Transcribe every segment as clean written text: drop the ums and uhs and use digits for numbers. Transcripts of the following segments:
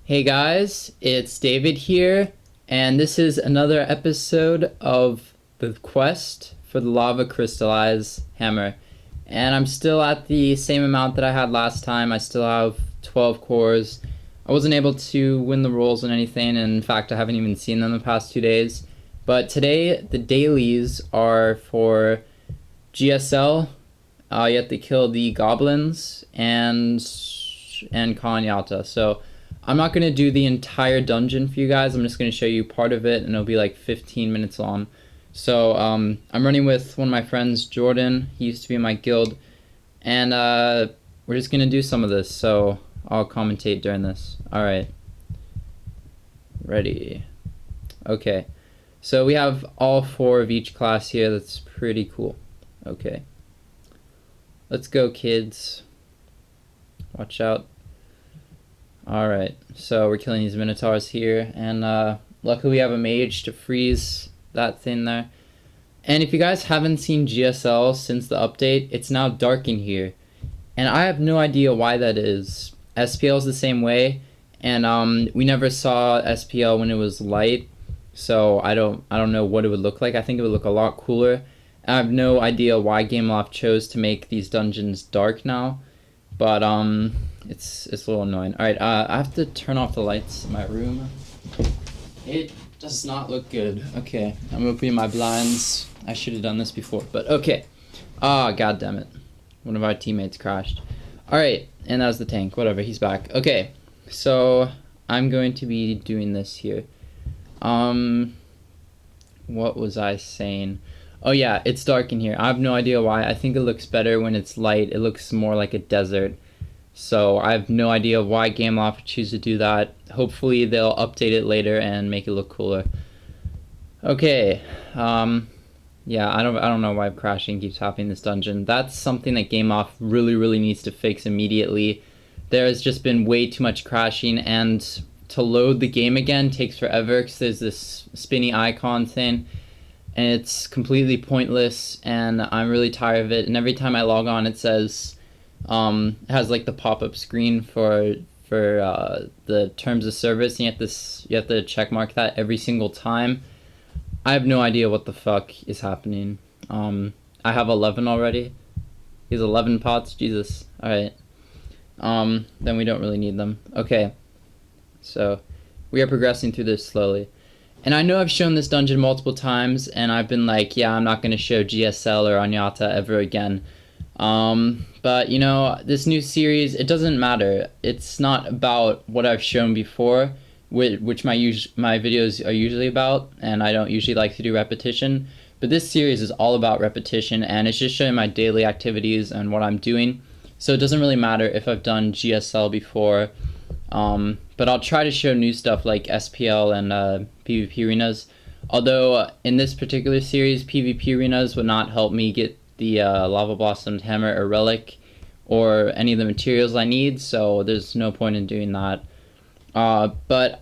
Hey guys, it's David here, and this is another episode of the quest for the Lava-Crystallized Hammer. And I'm still at the same amount that I had last time. I still have 12 cores. I wasn't able to win the rolls and anything, and in fact I haven't even seen them the past 2 days. But today the dailies are for GSL. You have to kill the goblins and Kanyata. So I'm not going to do the entire dungeon for you guys. I'm just going to show you part of it, and it'll be like 15 minutes long. So I'm running with one of my friends, Jordan. He used to be in my guild, and we're just going to do some of this. So I'll commentate during this. All right. Ready. Okay. So we have all 4 of each class here. That's pretty cool. Okay. Let's go, kids. Watch out. Alright, so we're killing these minotaurs here, and luckily we have a mage to freeze that thing there. And if you guys haven't seen GSL since the update, it's now dark in here. And I have no idea why that is. SPL is the same way, and we never saw SPL when it was light, so I don't know what it would look like. I think it would look a lot cooler. I have no idea why Gameloft chose to make these dungeons dark now, but it's a little annoying. Alright, I have to turn off the lights in my room. It does not look good. Okay, I'm opening my blinds. I should have done this before, but okay. God damn it. One of our teammates crashed. Alright, and that was the tank. Whatever, he's back. Okay, so I'm going to be doing this here. What was I saying? Oh yeah, it's dark in here. I have no idea why. I think it looks better when it's light. It looks more like a desert. So I have no idea why Gameloft would choose to do that. Hopefully they'll update it later and make it look cooler. Okay, yeah, I don't know why crashing keeps happening in this dungeon. That's something that Gameloft really needs to fix immediately. There has just been way too much crashing, and to load the game again takes forever because there's this spinny icon thing, and it's completely pointless, and I'm really tired of it. And every time I log on, it says it has like the pop-up screen for the terms of service, and you have to check mark that every single time. I have no idea what the fuck is happening. I have 11 already. He's 11 pots, Jesus. All right. Then we don't really need them. Okay. So we are progressing through this slowly. And I know I've shown this dungeon multiple times, and I've been like, yeah, I'm not going to show GSL or Anyata ever again. But you know, this new series, it doesn't matter. It's not about what I've shown before, which my videos are usually about, and I don't usually like to do repetition. But this series is all about repetition, and it's just showing my daily activities and what I'm doing. So it doesn't really matter if I've done GSL before. But I'll try to show new stuff like SPL and PvP arenas. Although in this particular series, PvP arenas would not help me get the Lava Blossomed Hammer or Relic or any of the materials I need, so there's no point in doing that. But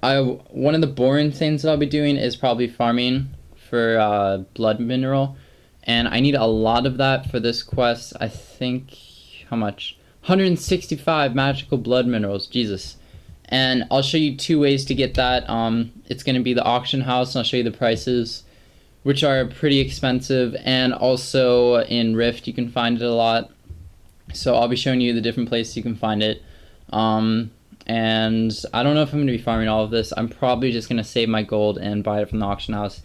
one of the boring things that I'll be doing is probably farming for blood mineral, and I need a lot of that for this quest. I think, how much? 165 magical blood minerals, Jesus. And I'll show you 2 ways to get that. It's going to be the auction house, and I'll show you the prices, which are pretty expensive, and also in Rift you can find it a lot. So I'll be showing you the different places you can find it. And I don't know if I'm going to be farming all of this. I'm probably just going to save my gold and buy it from the auction house.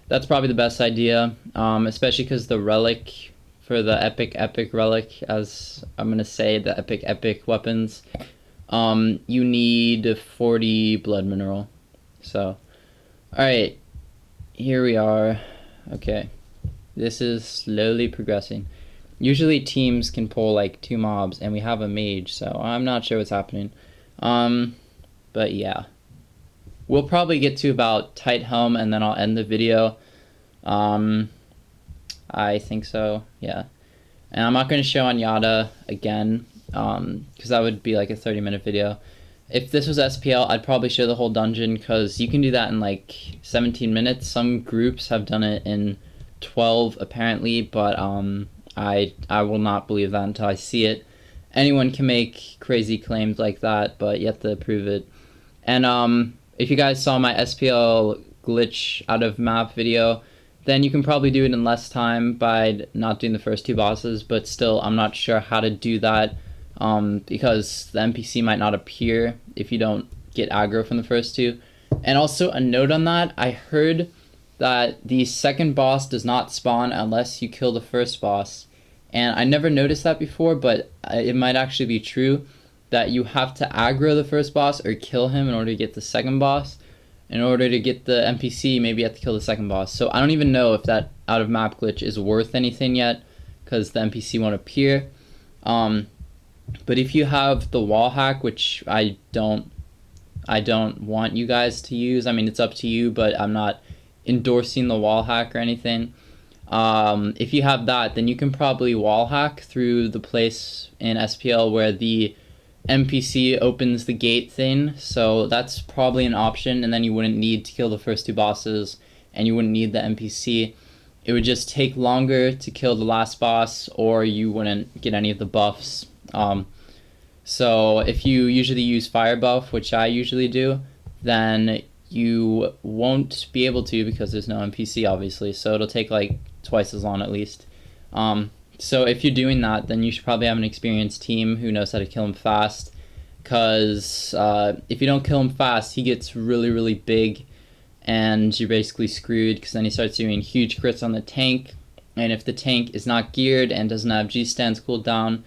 That's probably the best idea, especially because the relic for the epic relic, as I'm going to say, the epic weapons, you need 40 blood mineral. So, alright, here we are. Okay, this is slowly progressing. Usually teams can pull like 2 mobs, and we have a mage, so I'm not sure what's happening. But yeah, we'll probably get to about Tight Helm, and then I'll end the video. I think so, yeah. And I'm not going to show Anyata again, because that would be like a 30-minute video. If this was SPL, I'd probably show the whole dungeon, because you can do that in like 17 minutes. Some groups have done it in 12 apparently, but I will not believe that until I see it. Anyone can make crazy claims like that, but you have to prove it. And if you guys saw my SPL glitch out of map video, then you can probably do it in less time by not doing the first 2 bosses, but still I'm not sure how to do that because the NPC might not appear if you don't get aggro from the first 2. And also a note on that, I heard that the second boss does not spawn unless you kill the first boss. And I never noticed that before, but it might actually be true that you have to aggro the first boss or kill him in order to get the second boss. In order to get the NPC, maybe you have to kill the second boss. So I don't even know if that out of map glitch is worth anything yet, because the NPC won't appear. But if you have the wall hack, which I don't want you guys to use. I mean, it's up to you, but I'm not endorsing the wall hack or anything. If you have that, then you can probably wall hack through the place in SPL where the NPC opens the gate thing, so that's probably an option, and then you wouldn't need to kill the first 2 bosses, and you wouldn't need the NPC. It would just take longer to kill the last boss, or you wouldn't get any of the buffs. So if you usually use fire buff, which I usually do, then you won't be able to because there's no NPC, obviously, so it'll take like twice as long at least. So if you're doing that, then you should probably have an experienced team who knows how to kill him fast, because if you don't kill him fast, he gets really, really big, and you're basically screwed, because then he starts doing huge crits on the tank, and if the tank is not geared and doesn't have G-stands cooled down,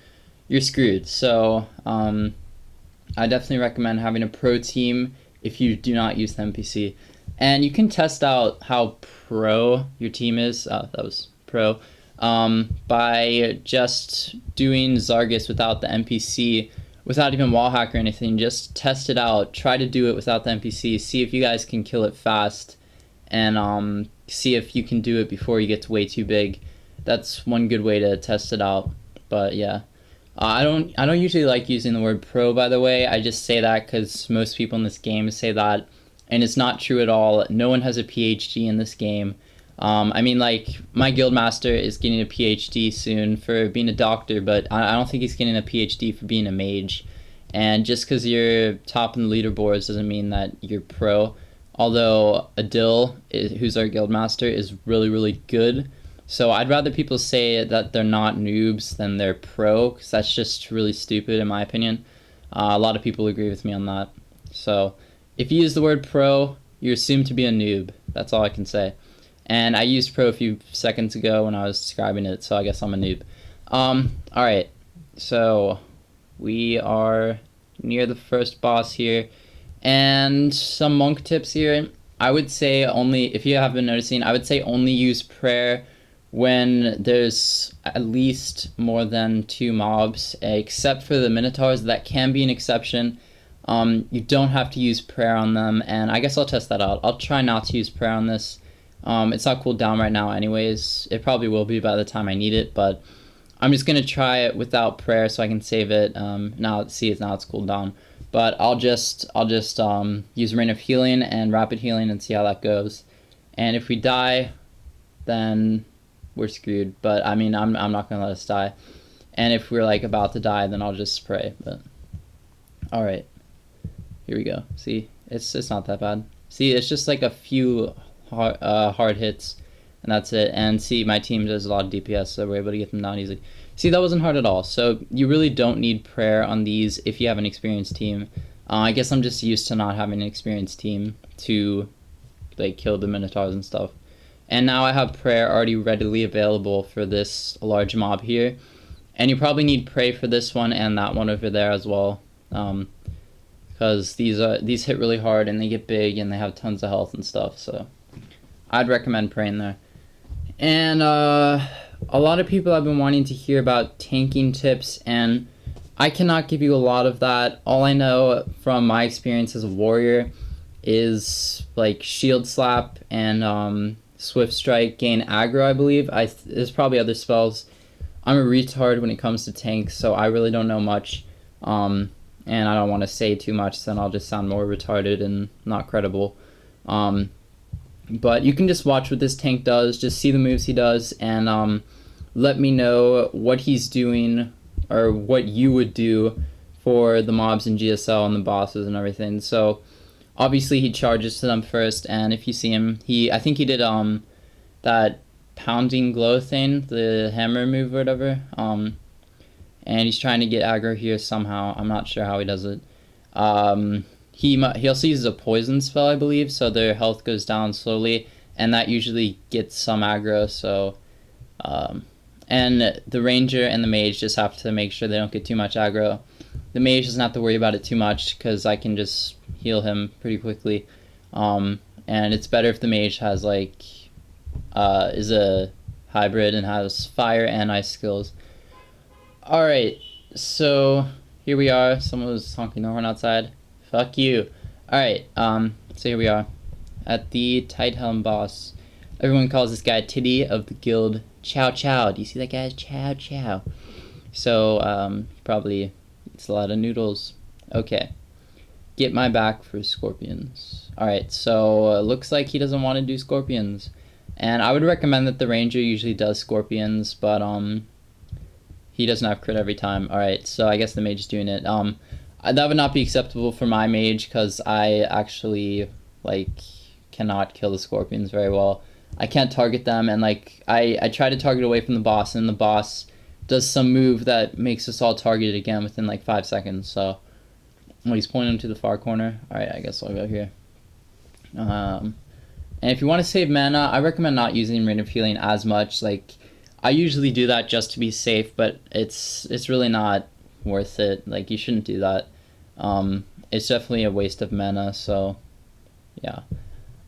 you're screwed. So I definitely recommend having a pro team if you do not use the NPC. And you can test out how pro your team is. That was pro. By just doing Zargus without the NPC, without even wallhack or anything. Just test it out. Try to do it without the NPC. See if you guys can kill it fast, and see if you can do it before you get way too big. That's one good way to test it out. But yeah, I don't usually like using the word pro, by the way. I just say that because most people in this game say that, and it's not true at all. No one has a PhD in this game. I mean, like, my guildmaster is getting a PhD soon for being a doctor, but I don't think he's getting a PhD for being a mage. And just because you're top in the leaderboards doesn't mean that you're pro. Although Adil, who's our guildmaster, is really, really good. So I'd rather people say that they're not noobs than they're pro, because that's just really stupid in my opinion. A lot of people agree with me on that. So if you use the word pro, you're assumed to be a noob. That's all I can say. And I used pro a few seconds ago when I was describing it, so I guess I'm a noob. Alright, so we are near the first boss here. And some monk tips here. I would say only, if you have been noticing, I would say only use prayer when there's at least more than 2 mobs, except for the minotaurs. That can be an exception. You don't have to use prayer on them, and I guess I'll test that out. I'll try not to use prayer on this. It's not cooled down right now anyways. It probably will be by the time I need it, but I'm just going to try it without prayer so I can save it. Now it's cooled down. But I'll just use Rain of Healing and Rapid Healing and see how that goes. And if we die, then we're screwed. But I mean, I'm not going to let us die. And if we're like about to die, then I'll just pray. But alright. Here we go. See, it's not that bad. See, it's just like a few hard hits, and that's it. And see, my team does a lot of DPS, so we're able to get them down easily. See, that wasn't hard at all. So you really don't need prayer on these if you have an experienced team. I guess I'm just used to not having an experienced team to like kill the minotaurs and stuff. And now I have prayer already readily available for this large mob here. And you probably need pray for this one and that one over there as well. Because these hit really hard and they get big and they have tons of health and stuff. So I'd recommend praying there. And a lot of people have been wanting to hear about tanking tips, and I cannot give you a lot of that. All I know from my experience as a warrior is like shield slap and swift strike gain aggro, I believe. There's probably other spells. I'm a retard when it comes to tanks, so I really don't know much. And I don't want to say too much, then I'll just sound more retarded and not credible. But you can just watch what this tank does, just see the moves he does, and let me know what he's doing or what you would do for the mobs in GSL and the bosses and everything. So obviously he charges to them first, and if you see him, I think he did that pounding glow thing, the hammer move or whatever. And he's trying to get aggro here somehow. I'm not sure how he does it. He also uses a poison spell, I believe, so their health goes down slowly, and that usually gets some aggro. So, and the ranger and the mage just have to make sure they don't get too much aggro. The mage doesn't have to worry about it too much because I can just heal him pretty quickly. And it's better if the mage has like is a hybrid and has fire and ice skills. Alright, so here we are. Someone was honking the horn outside. Fuck you. Alright, so here we are at the Tight Helm boss. Everyone calls this guy Titty of the guild Chow Chow. Do you see that guy? Chow Chow. So, probably eats a lot of noodles. Okay. Get my back for scorpions. Alright, so looks like he doesn't want to do scorpions. And I would recommend that the ranger usually does scorpions, but he doesn't have crit every time. Alright, so I guess the mage is doing it. That would not be acceptable for my mage because I actually like cannot kill the scorpions very well. I can't target them, and like I try to target away from the boss, and the boss does some move that makes us all targeted again within like 5 seconds. So he's pointing to the far corner. Alright, I guess I'll go here. And if you want to save mana, I recommend not using Ring of Healing as much. Like, I usually do that just to be safe, but it's really not worth it. Like, you shouldn't do that. It's definitely a waste of mana, so yeah.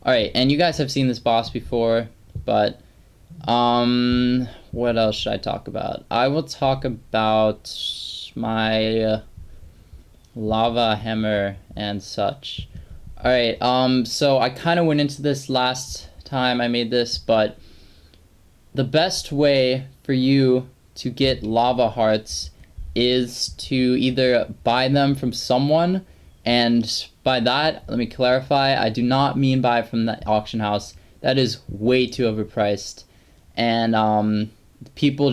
Alright, and you guys have seen this boss before, but what else should I talk about? I will talk about my lava hammer and such. Alright, so I kind of went into this last time I made this, but the best way for you to get lava hearts is to either buy them from someone, and by that, let me clarify, I do not mean buy from the auction house. That is way too overpriced, and people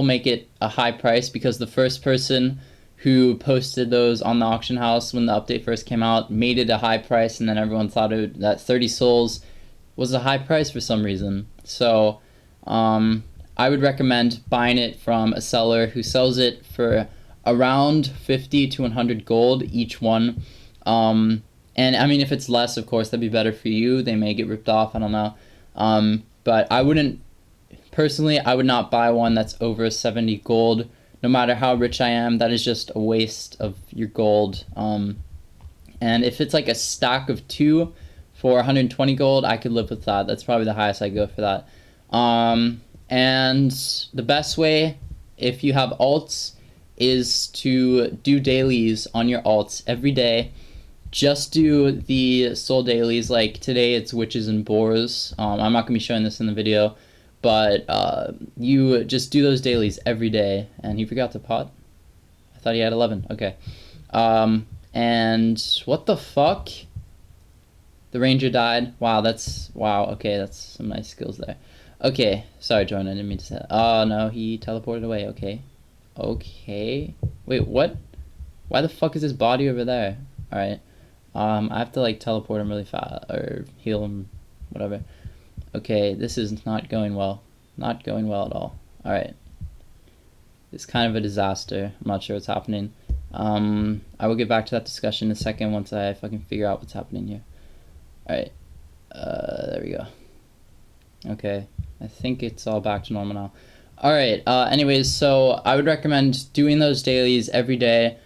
make it a high price because the first person who posted those on the auction house when the update first came out made it a high price, and then everyone thought that 30 souls was a high price for some reason. So I would recommend buying it from a seller who sells it for around 50 to 100 gold each one. And I mean, if it's less, of course, that'd be better for you. They may get ripped off, I don't know. But I wouldn't, personally, I would not buy one that's over 70 gold. No matter how rich I am, that is just a waste of your gold. And if it's like a stack of 2 for 120 gold, I could live with that. That's probably the highest I go for that. And the best way, if you have alts, is to do dailies on your alts every day. Just do the soul dailies. Like today it's witches and boars. I'm not going to be showing this in the video. But you just do those dailies every day. And he forgot to pot? I thought he had 11. Okay. And what the fuck? The ranger died. Wow, okay, that's some nice skills there. Okay, sorry, Jordan, I didn't mean to say that. Oh, no, he teleported away. Okay. Okay. Wait, what? Why the fuck is his body over there? Alright. I have to, like, teleport him really fast. Or heal him. Whatever. Okay, this is not going well. Not going well at all. Alright. It's kind of a disaster. I'm not sure what's happening. I will get back to that discussion in a second once I fucking figure out what's happening here. Alright. There we go. Okay. I think it's all back to normal now. Alright, anyways, so I would recommend doing those dailies every day.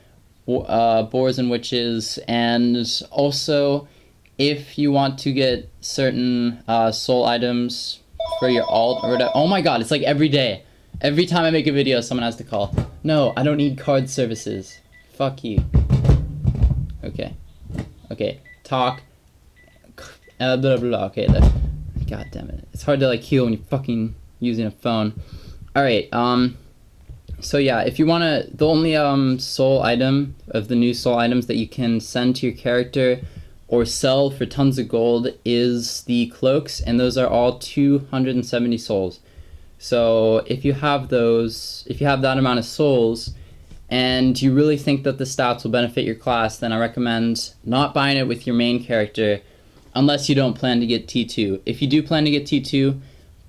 Boars and witches, and also if you want to get certain soul items for your alt or whatever. Oh my god, it's like every day. Every time I make a video, someone has to call. No, I don't need card services. Fuck you. Okay. Okay. Talk. Blah, blah, blah. Okay, there. God damn it. It's hard to like heal when you're fucking using a phone. Alright, so yeah, if you wanna, the only soul item of the new soul items that you can send to your character or sell for tons of gold is the cloaks, and those are all 270 souls. So if you have those, if you have that amount of souls, and you really think that the stats will benefit your class, then I recommend not buying it with your main character unless you don't plan to get T2. If you do plan to get T2,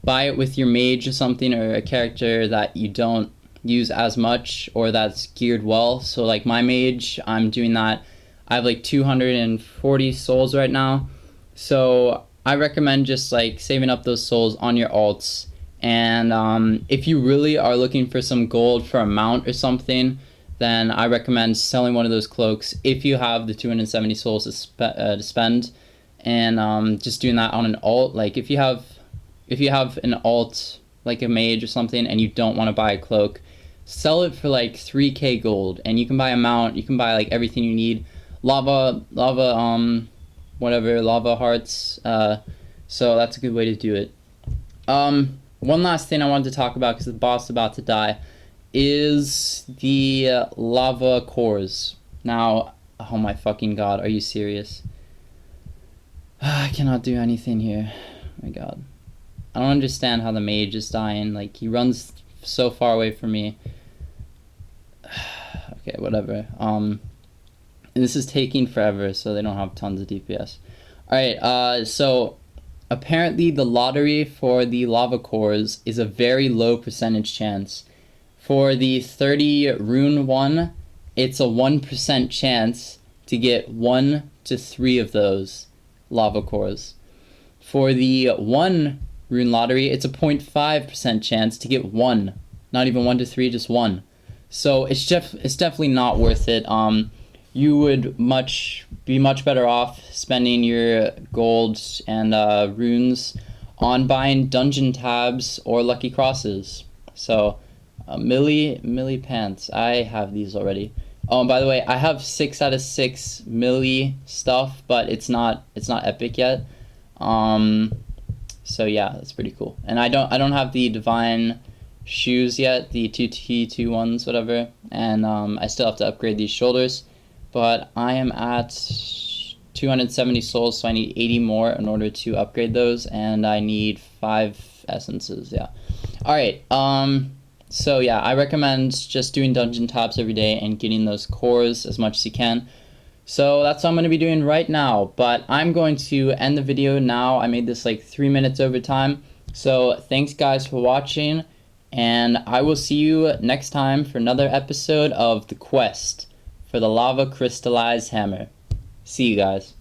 buy it with your mage or something, or a character that you don't use as much or that's geared well. So like my mage, I'm doing that. I have like 240 souls right now. So I recommend just like saving up those souls on your alts. And if you really are looking for some gold for a mount or something, then I recommend selling one of those cloaks if you have the 270 souls to spend, and just doing that on an alt. Like if you have an alt like a mage or something and you don't want to buy a cloak, sell it for like 3k gold, and you can buy a mount, you can buy like everything you need, lava hearts, so that's a good way to do it. One last thing I wanted to talk about, because the boss is about to die, is the lava cores. Now, oh my fucking god, are you serious? I cannot do anything here. Oh my god. I don't understand how the mage is dying. Like, he runs so far away from me. Okay, whatever. And this is taking forever, so they don't have tons of DPS. Alright, so apparently the lottery for the lava cores is a very low percentage chance. For the 30 rune one, it's a 1% chance to get 1 to 3 of those lava cores. For the 1 rune lottery, it's a 0.5% chance to get 1. Not even 1 to 3, just 1. So it's definitely not worth it. You would be much better off spending your gold and runes on buying dungeon tabs or lucky crosses. So Millie pants. I have these already. Oh, and by the way, I have 6 out of 6 Millie stuff, but it's not epic yet. So yeah, that's pretty cool. And I don't have the divine shoes yet, the 2T2 ones, whatever. And I still have to upgrade these shoulders, but I am at 270 souls, so I need 80 more in order to upgrade those, and I need 5 essences. Yeah. All right. So yeah, I recommend just doing dungeon tabs every day and getting those cores as much as you can. So that's what I'm going to be doing right now, but I'm going to end the video now. I made this like 3 minutes over time. So thanks guys for watching, and I will see you next time for another episode of The Quest for the Lava-Crystallized Hammer. See you guys.